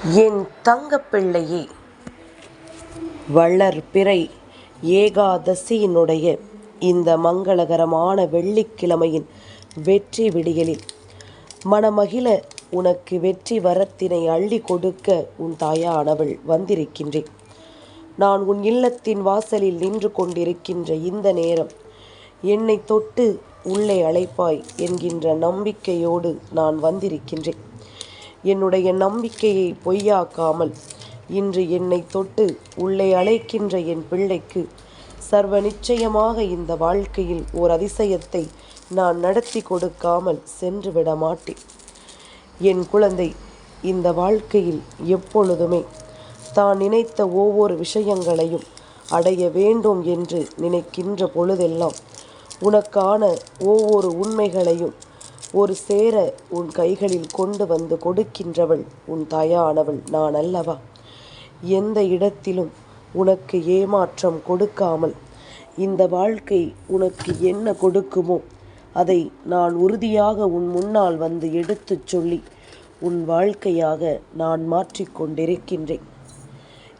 என் தங்கப்பிள்ளையே, வளர்பிறை ஏகாதசியினுடைய இந்த மங்களகரமான வெள்ளிக்கிழமையின் வெற்றி விடியலில் மனமகிழ உனக்கு வெற்றி வரத்தினை அள்ளி கொடுக்க உன் தாயானவள் வந்திருக்கின்றேன். நான் உன் இல்லத்தின் வாசலில் நின்று கொண்டிருக்கின்ற இந்த நேரம் என்னை தொட்டு உள்ளே அழைப்பாய் என்கின்ற நம்பிக்கையோடு நான் வந்திருக்கின்றேன். என்னுடைய நம்பிக்கையை பொய்யாக்காமல் இன்று என்னை தொட்டு உள்ளே அழைக்கின்ற என் பிள்ளைக்கு சர்வ நிச்சயமாக இந்த வாழ்க்கையில் ஓர் அதிசயத்தை நான் நடத்தி கொடுக்காமல் சென்று விட மாட்டேன். என் குழந்தை இந்த வாழ்க்கையில் எப்பொழுதுமே தான் நினைத்த ஒவ்வொரு விஷயங்களையும் அடைய வேண்டும் என்று நினைக்கின்ற பொழுதெல்லாம் உனக்கான ஒவ்வொரு உண்மைகளையும் ஒரு சேர உன் கைகளில் கொண்டு வந்து கொடுக்கின்றவள் உன் தாயானவள் நான் அல்லவா? எந்த இடத்திலும் உனக்கு ஏமாற்றம் கொடுக்காமல் இந்த வாழ்க்கை உனக்கு என்ன கொடுக்குமோ அதை நான் உறுதியாக உன் முன்னால் வந்து எடுத்துச் சொல்லி உன் வாழ்க்கையாக நான் மாற்றிக்கொண்டிருக்கின்றேன்.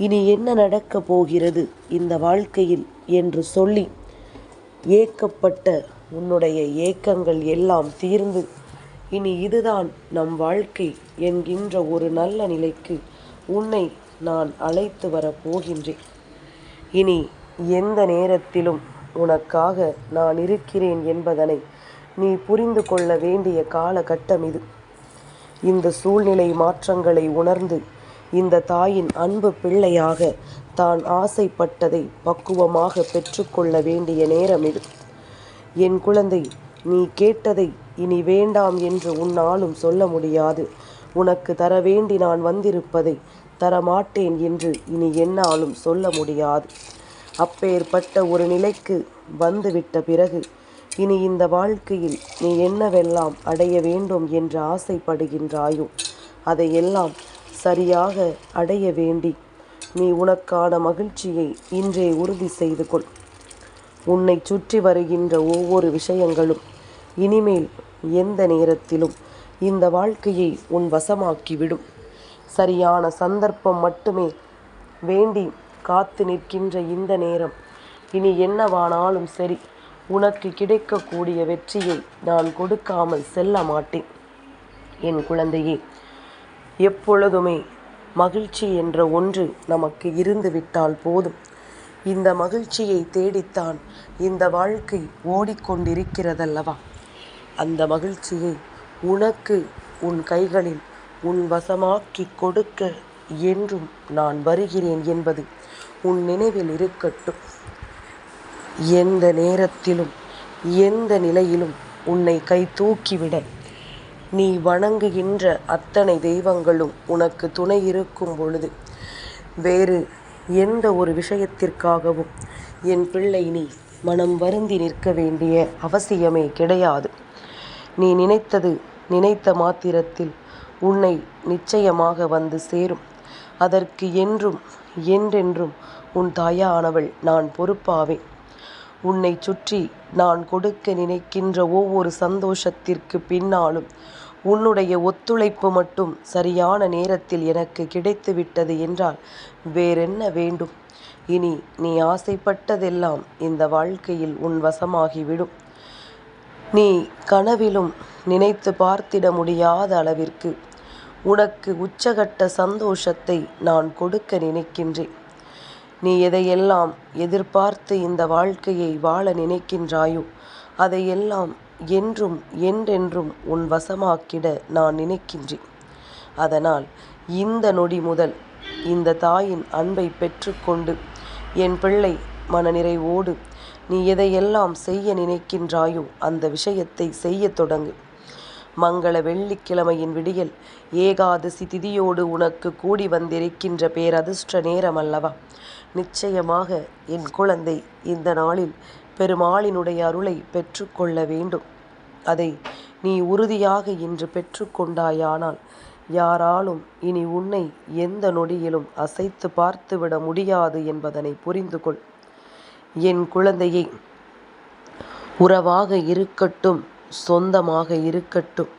இனி என்ன நடக்கப் போகிறது இந்த வாழ்க்கையில் என்று சொல்லி ஏக்கப்பட்ட உன்னுடைய ஏக்கங்கள் எல்லாம் தீர்ந்து இனி இதுதான் நம் வாழ்க்கை என்கின்ற ஒரு நல்ல நிலைக்கு உன்னை நான் அழைத்து வரப்போகின்றேன். இனி எந்த நேரத்திலும் உனக்காக நான் இருக்கிறேன் என்பதனை நீ புரிந்து கொள்ள வேண்டிய காலகட்டம் இது. இந்த சூழ்நிலை மாற்றங்களை உணர்ந்து இந்த தாயின் அன்பு பிள்ளையாக தான் ஆசைப்பட்டதை பக்குவமாக பெற்றுக்கொள்ள வேண்டிய நேரம் இது. என் குழந்தை, நீ கேட்டதை இனி வேண்டாம் என்று உன்னாலும் சொல்ல முடியாது. உனக்கு தர வேண்டி நான் வந்திருப்பதை தரமாட்டேன் என்று இனி என்னாலும் சொல்ல முடியாது. அப்பேற்பட்ட ஒரு நிலைக்கு வந்துவிட்ட பிறகு இனி இந்த வாழ்க்கையில் நீ என்னவெல்லாம் அடைய வேண்டும் என்று ஆசைப்படுகின்றாயோ அதையெல்லாம் சரியாக அடைய வேண்டி நீ உனக்கான மகிழ்ச்சியை இன்றே உறுதி செய்து கொள். உன்னை சுற்றி வருகின்ற ஒவ்வொரு விஷயங்களும் இனிமேல் எந்த நேரத்திலும் இந்த வாழ்க்கையை உன் வசமாக்கிவிடும். சரியான சந்தர்ப்பம் மட்டுமே வேண்டி காத்து நிற்கின்ற இந்த நேரம் இனி என்னவானாலும் சரி உனக்கு கிடைக்கக்கூடிய வெற்றியை நான் கொடுக்காமல் செல்ல மாட்டேன். என் குழந்தையே, எப்பொழுதுமே மகிழ்ச்சி என்ற ஒன்று நமக்கு இருந்து விட்டால் போதும். இந்த மகிழ்ச்சியை தேடித்தான் இந்த வாழ்க்கை ஓடிக்கொண்டிருக்கிறதல்லவா? அந்த மகிழ்ச்சியை உனக்கு உன் கைகளில் உன் வசமாக்கி கொடுக்க என்றும் நான் வருகிறேன் என்பது உன் நினைவில் இருக்கட்டும். எந்த நேரத்திலும் எந்த நிலையிலும் உன்னை கை தூக்கிவிட நீ வணங்குகின்ற அத்தனை தெய்வங்களும் உனக்கு துணை இருக்கும் பொழுது வேறு எந்த ஒரு விஷயத்திற்காகவும் என் பிள்ளை நீ மனம் வருந்தி நிற்க வேண்டிய அவசியமே கிடையாது. நீ நினைத்தது நினைத்த மாத்திரத்தில் உன்னை நிச்சயமாக வந்து சேரும். அதற்கு என்றும் என்றென்றும் உன் தாயானவள் நான் பொறுப்பாவேன். உன்னை சுற்றி நான் கொடுக்க நினைக்கின்ற ஒவ்வொரு சந்தோஷத்திற்கு பின்னாலும் உன்னுடைய ஒத்துழைப்பு மட்டும் சரியான நேரத்தில் எனக்கு கிடைத்துவிட்டது என்றால் வேறென்ன வேண்டும்? இனி நீ ஆசைப்பட்டதெல்லாம் இந்த வாழ்க்கையில் உன் வசமாகிவிடும். நீ கனவிலும் நினைத்து பார்த்திட முடியாத அளவிற்கு உனக்கு உச்சகட்ட சந்தோஷத்தை நான் கொடுக்க நினைக்கின்றேன். நீ எதையெல்லாம் எதிர்பார்த்து இந்த வாழ்க்கையை வாழ நினைக்கின்றாயோ அதையெல்லாம் என்றும் என்றென்றும் உன் வசமாக்கிட நான் நினைக்கின்றேன். அதனால் இந்த நொடி முதல் இந்த தாயின் அன்பை பெற்றுக்கொண்டு என் பிள்ளை மனநிறைவோடு நீ எதையெல்லாம் செய்ய நினைக்கின்றாயோ அந்த விஷயத்தை செய்ய தொடங்கு. மங்கள வெள்ளிக்கிழமையின் விடியல் ஏகாதசி திதியோடு உனக்கு கூடி வந்திருக்கின்ற பேரதிர்ஷ்ட நேரம் அல்லவா? நிச்சயமாக என் குழந்தை இந்த நாளில் பெருமாளினுடைய அருளை பெற்றுக்கொள்ள வேண்டும். அதை நீ உறுதியாக இன்று பெற்றுக்கொண்டாயானால் யாராலும் இனி உன்னை எந்த நொடியிலும் அசைத்து பார்த்துவிட முடியாது என்பதனை புரிந்து கொள். என் குழந்தையை, உறவாக இருக்கட்டும், சொந்தமாக இருக்கட்டும்.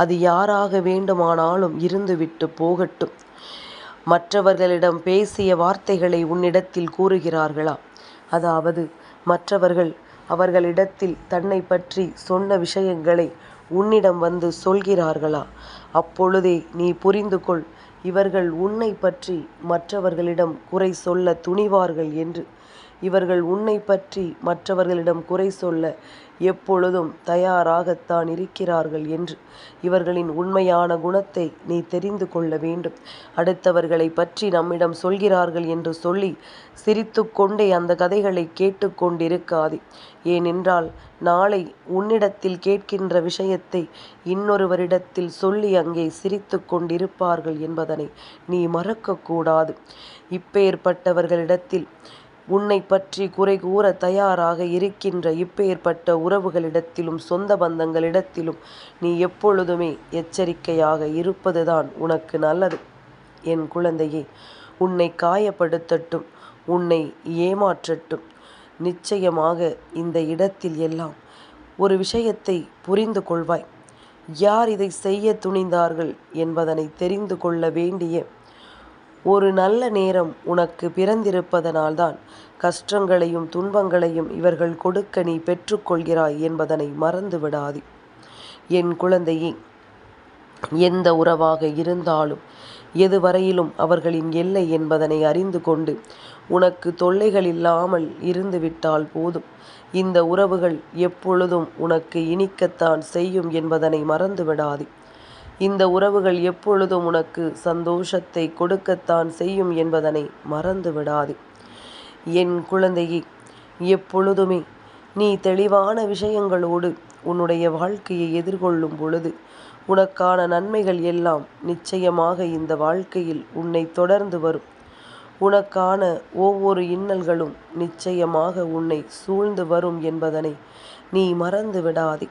அது யாராக வேண்டுமானாலும் இருந்துவிட்டு போகட்டும். மற்றவர்களிடம் பேசிய வார்த்தைகளை உன்னிடத்தில் கூறுகிறார்களா? அதாவது மற்றவர்கள் அவர்களிடத்தில் தன்னை பற்றி சொன்ன விஷயங்களை உன்னிடம் வந்து சொல்கிறார்களா? அப்பொழுதே நீ புரிந்து கொள், இவர்கள் உன்னை பற்றி மற்றவர்களிடம் குறை சொல்ல துணிவார்கள் என்று. இவர்கள் உன்னை பற்றி மற்றவர்களிடம் குறை சொல்ல எப்பொழுதும் தயாராகத்தான் இருக்கிறார்கள் என்று. இவர்களின் உண்மையான குணத்தை நீ தெரிந்து கொள்ள வேண்டும். அடுத்தவர்களை பற்றி நம்மிடம் சொல்கிறார்கள் என்று சொல்லி சிரித்து கொண்டே அந்த கதைகளை கேட்டு கொண்டிருக்காதே. ஏனென்றால் நாளை உன்னிடத்தில் கேட்கின்ற விஷயத்தை இன்னொருவரிடத்தில் சொல்லி அங்கே சிரித்து கொண்டிருப்பார்கள் என்பதனை நீ மறக்கக்கூடாது. இப்பேற்பட்டவர்களிடத்தில் உன்னை பற்றி குறை கூற தயாராக இருக்கின்ற இப்பேற்பட்ட உறவுகளிடத்திலும் சொந்த பந்தங்களிடத்திலும் நீ எப்பொழுதுமே எச்சரிக்கையாக இருப்பதுதான் உனக்கு நல்லது. என் குழந்தையே, உன்னை காயப்படுத்தட்டும், உன்னை ஏமாற்றட்டும், நிச்சயமாக இந்த இடத்தில் எல்லாம் ஒரு விஷயத்தை புரிந்து கொள்வாய். யார் இதை செய்ய துணிந்தார்கள் என்பதனை தெரிந்து கொள்ள வேண்டிய ஒரு நல்ல நேரம் உனக்கு பிறந்திருப்பதனால்தான் கஷ்டங்களையும் துன்பங்களையும் இவர்கள் கொடுக்க நீ பெற்றுக்கொள்கிறாய் என்பதனை மறந்து விடாதே. என் குழந்தையே, எந்த உறவாக இருந்தாலும் எதுவரையிலும் அவர்களின் எல்லை என்பதனை அறிந்து கொண்டு உனக்கு தொல்லைகள் இல்லாமல் இருந்துவிட்டால் போதும். இந்த உறவுகள் எப்பொழுதும் உனக்கு இனிக்கத்தான் செய்யும் என்பதனை மறந்து விடாதே. இந்த உறவுகள் எப்பொழுதும் உனக்கு சந்தோஷத்தை கொடுக்கத்தான் செய்யும் என்பதனை மறந்து விடாதே. என் குழந்தையே, எப்பொழுதுமே நீ தெளிவான விஷயங்களோடு உன்னுடைய வாழ்க்கையை எதிர்கொள்ளும் பொழுது உனக்கான நன்மைகள் எல்லாம் நிச்சயமாக இந்த வாழ்க்கையில் உன்னை தொடர்ந்து வரும். உனக்கான ஒவ்வொரு இன்னல்களும் நிச்சயமாக உன்னை சூழ்ந்து வரும் என்பதனை நீ மறந்து விடாதே.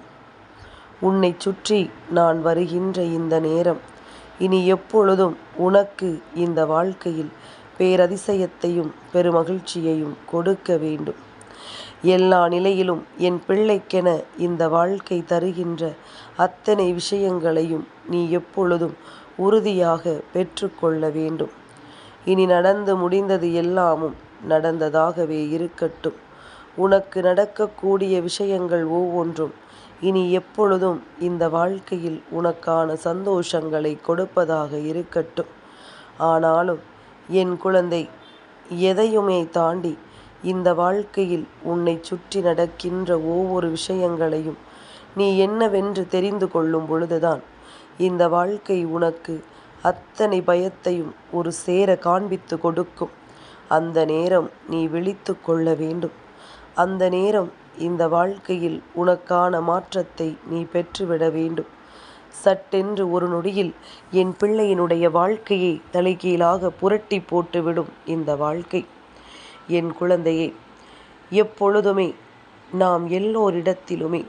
உன்னை சுற்றி நான் வருகின்ற இந்த நேரம் இனி எப்பொழுதும் உனக்கு இந்த வாழ்க்கையில் பேரதிசயத்தையும் பெருமகிழ்ச்சியையும் கொடுக்க வேண்டும். எல்லா நிலையிலும் என் பிள்ளைக்கென இந்த வாழ்க்கை தருகின்ற அத்தனை விஷயங்களையும் நீ எப்பொழுதும் உறுதியாக பெற்றுக்கொள்ள வேண்டும். இனி நடந்து முடிந்தது எல்லாமும் நடந்ததாகவே இருக்கட்டும். உனக்கு நடக்கக்கூடிய விஷயங்கள் ஒவ்வொன்றும் இனி எப்பொழுதும் இந்த வாழ்க்கையில் உனக்கான சந்தோஷங்களை கொடுப்பதாக இருக்கட்டும். ஆனாலும் என் குழந்தை, எதையுமே தாண்டி இந்த வாழ்க்கையில் உன்னை சுற்றி நடக்கின்ற ஒவ்வொரு விஷயங்களையும் நீ என்னவென்று தெரிந்து கொள்ளும் பொழுதுதான் இந்த வாழ்க்கை உனக்கு அத்தனை பயத்தையும் ஒரு சேர காண்பித்து கொடுக்கும். அந்த நேரம் நீ விழித்து கொள்ள வேண்டும். அந்த நேரம் இந்த வாழ்க்கையில் உனக்கான மாற்றத்தை நீ பெற்றுவிட வேண்டும். சட்டென்று ஒரு நொடியில் என் பிள்ளையினுடைய வாழ்க்கையை தலைகீழாக புரட்டி போட்டுவிடும் இந்த வாழ்க்கை. என் குழந்தையே, எப்பொழுதுமே நாம் எல்லோரிடத்திலுமே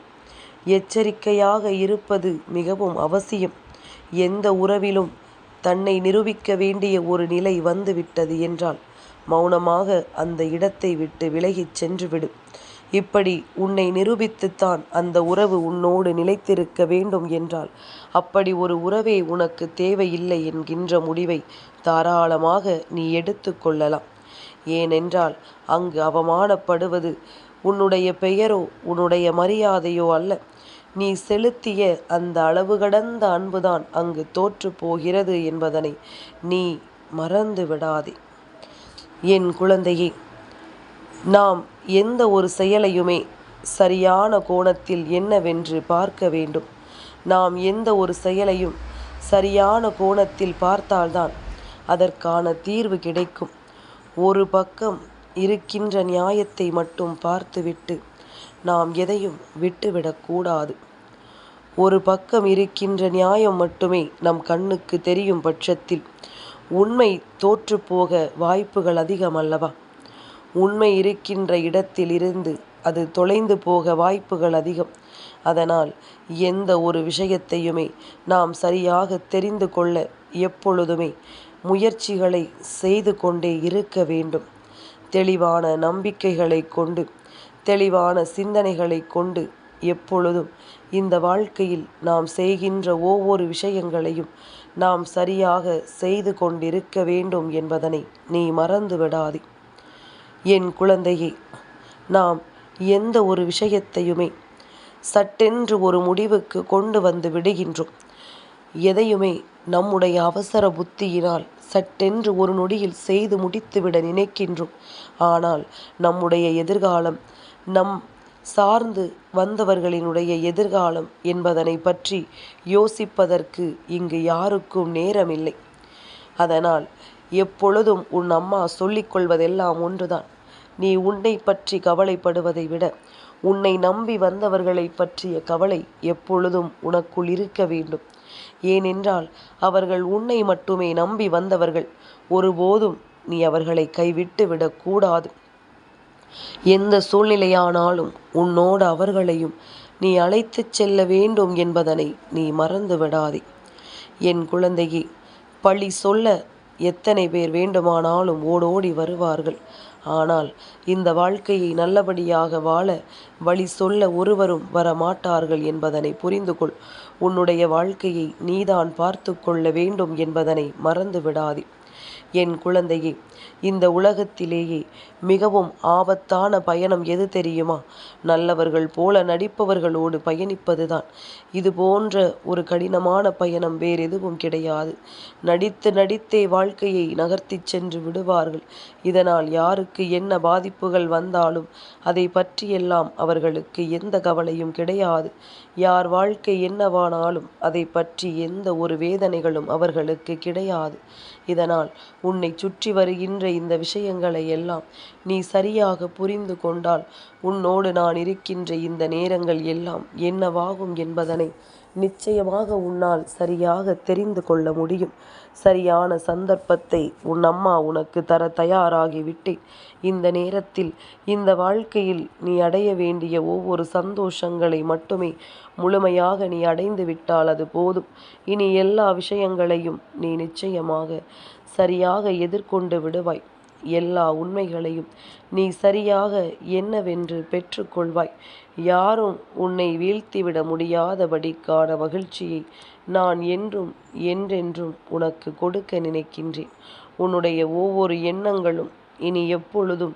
எச்சரிக்கையாக இருப்பது மிகவும் அவசியம். எந்த உறவிலும் தன்னை நிரூபிக்க வேண்டிய ஒரு நிலை வந்துவிட்டது என்றால் மௌனமாக அந்த இடத்தை விட்டு விலகிச் சென்றுவிடு. இப்படி உன்னை நிரூபித்துத்தான் அந்த உறவு உன்னோடு நிலைத்திருக்க வேண்டும் என்றால் அப்படி ஒரு உறவே உனக்கு தேவையில்லை என்கின்ற முடிவை தாராளமாக நீ எடுத்து கொள்ளலாம். ஏனென்றால் அங்கு அவமானப்படுவது உன்னுடைய பெயரோ உன்னுடைய மரியாதையோ அல்ல. நீ செலுத்திய அந்த அளவு கடந்த அன்புதான் அங்கு தோற்று போகிறது என்பதனை நீ மறந்து விடாதே. என் குழந்தையே, நாம் எந்த ஒரு செயலையுமே சரியான கோணத்தில் என்னவென்று பார்க்க வேண்டும். நாம் எந்த ஒரு செயலையும் சரியான கோணத்தில் பார்த்தால்தான் அதற்கான தீர்வு கிடைக்கும். ஒரு பக்கம் இருக்கின்ற நியாயத்தை மட்டும் பார்த்துவிட்டு நாம் எதையும் விட்டுவிடக்கூடாது. ஒரு பக்கம் இருக்கின்ற நியாயம் மட்டுமே நம் கண்ணுக்கு தெரியும் பட்சத்தில் உண்மை தோற்றுப்போக வாய்ப்புகள் அதிகம் அல்லவா? உண்மை இருக்கின்ற இடத்திலிருந்து அது தொலைந்து போக வாய்ப்புகள் அதிகம். அதனால் எந்த ஒரு விஷயத்தையுமே நாம் சரியாக தெரிந்து கொள்ள எப்பொழுதுமே முயற்சிகளை செய்து கொண்டே இருக்க வேண்டும். தெளிவான நம்பிக்கைகளை கொண்டு தெளிவான சிந்தனைகளை கொண்டு எப்பொழுதும் இந்த வாழ்க்கையில் நாம் செய்கின்ற ஒவ்வொரு விஷயங்களையும் நாம் சரியாக செய்து கொண்டிருக்க வேண்டும் என்பதனை நீ மறந்து விடாதே. என் குழந்தையே, நாம் எந்த ஒரு விஷயத்தையுமே சட்டென்று ஒரு முடிவுக்கு கொண்டு வந்து விடுகின்றோம். எதையுமே நம்முடைய அவசர புத்தியினால் சட்டென்று ஒரு நொடியில் செய்து முடித்துவிட நினைக்கின்றோம். ஆனால் நம்முடைய எதிர்காலம், நம் சார்ந்து வந்தவர்களினுடைய எதிர்காலம் என்பதனை பற்றி யோசிப்பதற்கு இங்கு யாருக்கும் நேரமில்லை. அதனால் எப்பொழுதும் உன் அம்மா சொல்லிக்கொள்வதெல்லாம் ஒன்றுதான். நீ உன்னை பற்றி கவலைப்படுவதை விட உன்னை நம்பி வந்தவர்களை பற்றிய கவலை எப்பொழுதும் உனக்குள் இருக்க வேண்டும். ஏனென்றால் அவர்கள் உன்னை மட்டுமே நம்பி வந்தவர்கள். ஒருபோதும் நீ அவர்களை கைவிட்டு விடக்கூடாது. எந்த சூழ்நிலையானாலும் உன்னோடு அவர்களையும் நீ அழைத்துச் செல்ல வேண்டும் என்பதனை நீ மறந்து விடாதே. என் குழந்தையே, பழி சொல்ல எத்தனை பேர் வேண்டுமானாலும் ஓடோடி வருவார்கள். ஆனால் இந்த வாழ்க்கையை நல்லபடியாக வாழ வழி சொல்ல ஒருவரும் வரமாட்டார்கள் என்பதனை புரிந்து கொள். உன்னுடைய வாழ்க்கையை நீதான் பார்த்து கொள்ள வேண்டும் என்பதனை மறந்து விடாதே. என் குழந்தையே, இந்த உலகத்திலேயே மிகவும் ஆபத்தான பயணம் எது தெரியுமா? நல்லவர்கள் போல நடிப்பவர்களோடு பயணிப்பதுதான். இது போன்ற ஒரு கடினமான பயணம் வேறெதுவும் கிடையாது. நடித்து நடித்தே வாழ்க்கையை நகர்த்தி சென்று விடுவார்கள். இதனால் யாருக்கு என்ன பாதிப்புகள் வந்தாலும் அதை பற்றியெல்லாம் அவர்களுக்கு எந்த கவலையும் கிடையாது. யார் வாழ்க்கை என்னவானாலும் அதை பற்றி எந்த ஒரு வேதனைகளும் அவர்களுக்கு கிடையாது. இதனால் உன்னை சுற்றி வருகின்ற இந்த விஷயங்களை எல்லாம் நீ சரியாக புரிந்து கொண்டால் உன்னோடு நான் இருக்கின்ற இந்த நேரங்கள் எல்லாம் என்னவாகும் என்பதனை நிச்சயமாக உன்னால் சரியாக தெரிந்து கொள்ள முடியும். சரியான சந்தர்ப்பத்தை உன் அம்மா உனக்கு தர தயாராகிவிட்டேன். இந்த நேரத்தில் இந்த வாழ்க்கையில் நீ அடைய வேண்டிய ஒவ்வொரு சந்தோஷங்களை மட்டுமே முழுமையாக நீ அடைந்து விட்டால் அது போதும். இனி எல்லா விஷயங்களையும் நீ நிச்சயமாக சரியாக எதிர்கொண்டு விடுவாய். எல்லா உண்மைகளையும் நீ சரியாக என்னவென்று பெற்றுக்கொள்வாய். யாரும் உன்னை வீழ்த்திவிட முடியாதபடிக்கான மகிழ்ச்சியை நான் என்றும் என்றென்றும் உனக்கு கொடுக்க நினைக்கின்றேன். உன்னுடைய ஒவ்வொரு எண்ணங்களும் இனி எப்பொழுதும்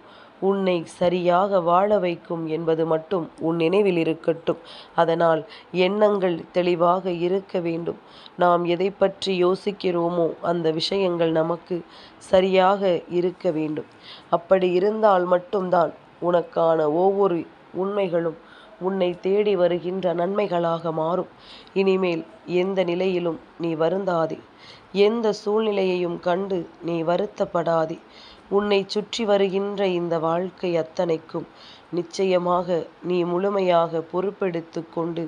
உன்னை சரியாக வாழ வைக்கும் என்பது மட்டும் உன் நினைவில் இருக்கட்டும். அதனால் எண்ணங்கள் தெளிவாக இருக்க வேண்டும். நாம் எதை பற்றி யோசிக்கிறோமோ அந்த விஷயங்கள் நமக்கு சரியாக இருக்க வேண்டும். அப்படி இருந்தால் மட்டும்தான் உனக்கான ஒவ்வொரு உண்மைகளும் உன்னை தேடி வருகின்ற நன்மைகளாக மாறும். இனிமேல் எந்த நிலையிலும் நீ வருந்தாதே. எந்த சூழ்நிலையையும் கண்டு நீ வருத்தப்படாதே. உன்னை சுற்றி வருகின்ற இந்த வாழ்க்கை அத்தனைக்கும் நிச்சயமாக நீ முழுமையாக பொறுப்பெடுத்து கொண்டு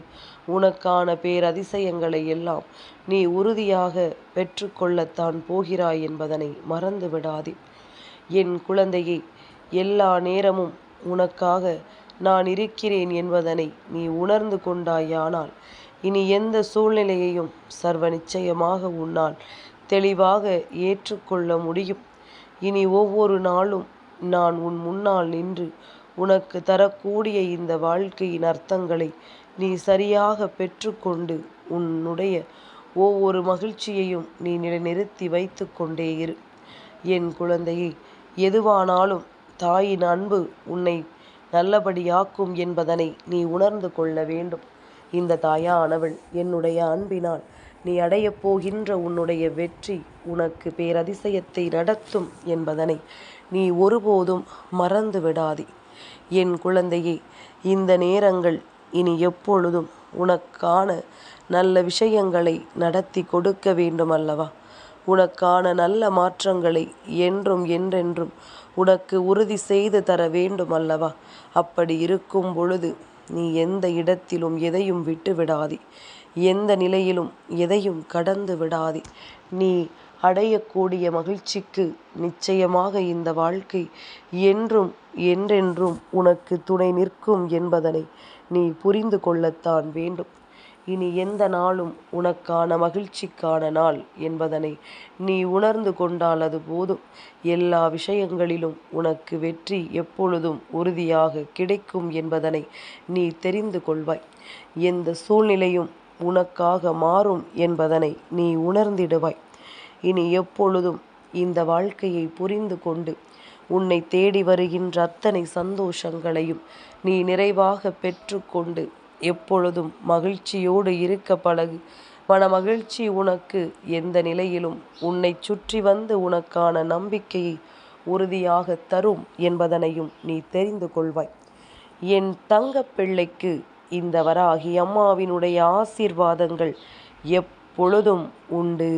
உனக்கான பேரதிசயங்களை எல்லாம் நீ உறுதியாக பெற்றுக்கொள்ளத்தான் போகிறாய் என்பதனை மறந்து விடாதே. என் குழந்தையை, எல்லா நேரமும் உனக்காக நான் இருக்கிறேன் என்பதனை நீ உணர்ந்து கொண்டாயானால் இனி எந்த சூழ்நிலையையும் சர்வ நிச்சயமாக உன்னால் தெளிவாக ஏற்றுக்கொள்ள முடியும். இனி ஒவ்வொரு நாளும் நான் உன் முன்னால் நின்று உனக்கு தரக்கூடிய இந்த வாழ்க்கையின் அர்த்தங்களை நீ சரியாக பெற்றுக்கொண்டு உன்னுடைய ஒவ்வொரு மகிழ்ச்சியையும் நீ நிலைநிறுத்தி வைத்து கொண்டே இரு. என் குழந்தையை, எதுவானாலும் தாயின் அன்பு உன்னை நல்லபடியாக்கும் என்பதனை நீ உணர்ந்து கொள்ள வேண்டும். இந்த தாயானவள் என்னுடைய அன்பினால் நீ அடையப் போகின்ற உன்னுடைய வெற்றி உனக்கு பேரதிசயத்தை நடத்தும் என்பதனை நீ ஒருபோதும் மறந்து விடாதே. என் குழந்தையே, இந்த நேரங்கள் இனி எப்பொழுதும் உனக்கான நல்ல விஷயங்களை நடத்தி கொடுக்க வேண்டும் அல்லவா? உனக்கான நல்ல மாற்றங்களை என்றும் என்றென்றும் உனக்கு உறுதி செய்து தர வேண்டும் அல்லவா? அப்படி இருக்கும் பொழுது நீ எந்த இடத்திலும் எதையும் விட்டு விடாதே. எந்த நிலையிலும் எதையும் கடந்து விடாதே. நீ அடையக்கூடிய மகிழ்ச்சிக்கு நிச்சயமாக இந்த வாழ்க்கை என்றும் என்றென்றும் உனக்கு துணை நிற்கும் என்பதனை நீ புரிந்து கொள்ளத்தான் வேண்டும். இனி எந்த நாளும் உனக்கான மகிழ்ச்சிக்கான நாள் என்பதனை நீ உணர்ந்து கொண்டால் அது போதும். எல்லா விஷயங்களிலும் உனக்கு வெற்றி எப்பொழுதும் உறுதியாக கிடைக்கும் என்பதனை நீ தெரிந்து கொள்வாய். எந்த சூழ்நிலையும் உனக்காக மாறும் என்பதனை நீ உணர்ந்திடுவாய். இனி எப்பொழுதும் இந்த வாழ்க்கையை புரிந்து கொண்டு உன்னை தேடி வருகின்ற அத்தனை சந்தோஷங்களையும் நீ நிறைவாக பெற்றுக்கொண்டு எப்பொழுதும் மகிழ்ச்சியோடு இருக்க பழகு. மனமகிழ்ச்சி உனக்கு எந்த நிலையிலும் உன்னை சுற்றி வந்து உனக்கான நம்பிக்கையை உறுதியாக தரும் என்பதனையும் நீ தெரிந்து கொள்வாய். என் தங்கப் பிள்ளைக்கு இந்த வராகி அம்மாவினுடைய ஆசீர்வாதங்கள் எப்பொழுதும் உண்டு.